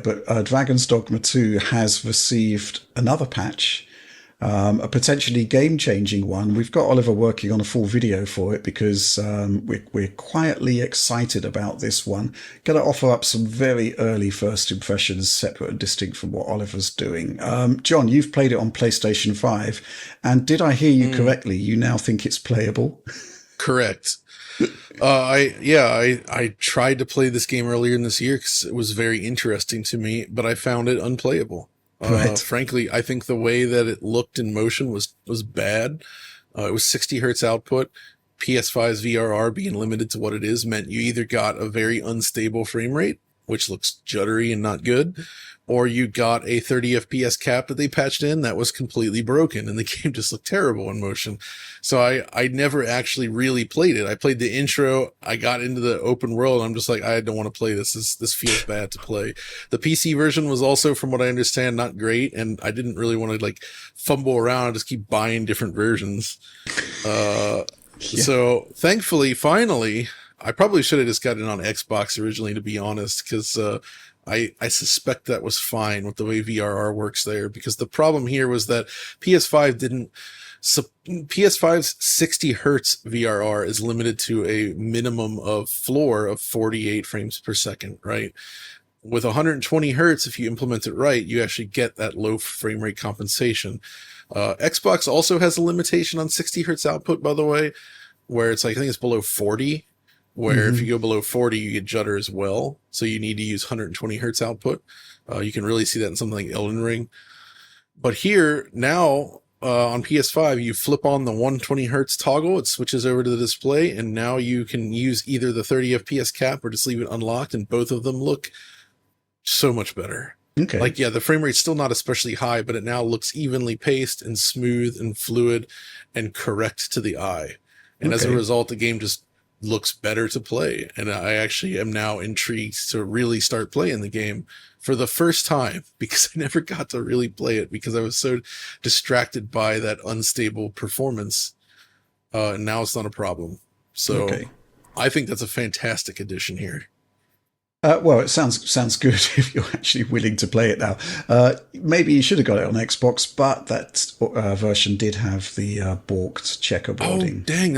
but Dragon's Dogma 2 has received another patch, a potentially game-changing one. We've got Oliver working on a full video for it because we're quietly excited about this one. Going to offer up some very early first impressions, separate and distinct from what Oliver's doing. John, you've played it on PlayStation 5, and did I hear you correctly? You now think it's playable? Correct. I tried to play this game earlier in this year because it was very interesting to me, but I found it unplayable. Right. Frankly, I think the way that it looked in motion was bad. It was 60 hertz output. PS5's VRR being limited to what it is meant you either got a very unstable frame rate, which looks juddery and not good, or you got a 30 FPS cap that they patched in that was completely broken, and the game just looked terrible in motion. So I never actually really played it. I played the intro, I got into the open world, and I'm just like, I don't want to play this. This feels bad to play. The PC version was also, from what I understand, not great, and I didn't really want to like fumble around and just keep buying different versions. So thankfully, finally, I probably should have just gotten it on Xbox originally, to be honest, because I suspect that was fine with the way VRR works there, because the problem here was that PS5's 60 hertz VRR is limited to a minimum of floor of 48 frames per second, right? With 120 hertz, if you implement it right, you actually get that low frame rate compensation. Xbox also has a limitation on 60 hertz output, by the way, where it's like, I think it's below 40. Where if you go below 40, you get judder as well. So you need to use 120 hertz output. You can really see that in something like Elden Ring. But here, now, on PS5, you flip on the 120 hertz toggle, it switches over to the display, and now you can use either the 30 FPS cap or just leave it unlocked, and both of them look so much better. Okay. Like, yeah, the frame rate's still not especially high, but it now looks evenly paced and smooth and fluid and correct to the eye. And as a result, the game just looks better to play, and I actually am now intrigued to really start playing the game for the first time, because I never got to really play it because I was so distracted by that unstable performance. And now it's not a problem. So I think that's a fantastic addition here. Well, it sounds good if you're actually willing to play it now. Maybe you should have got it on Xbox, but that version did have the balked checkerboarding. Oh, dang, that's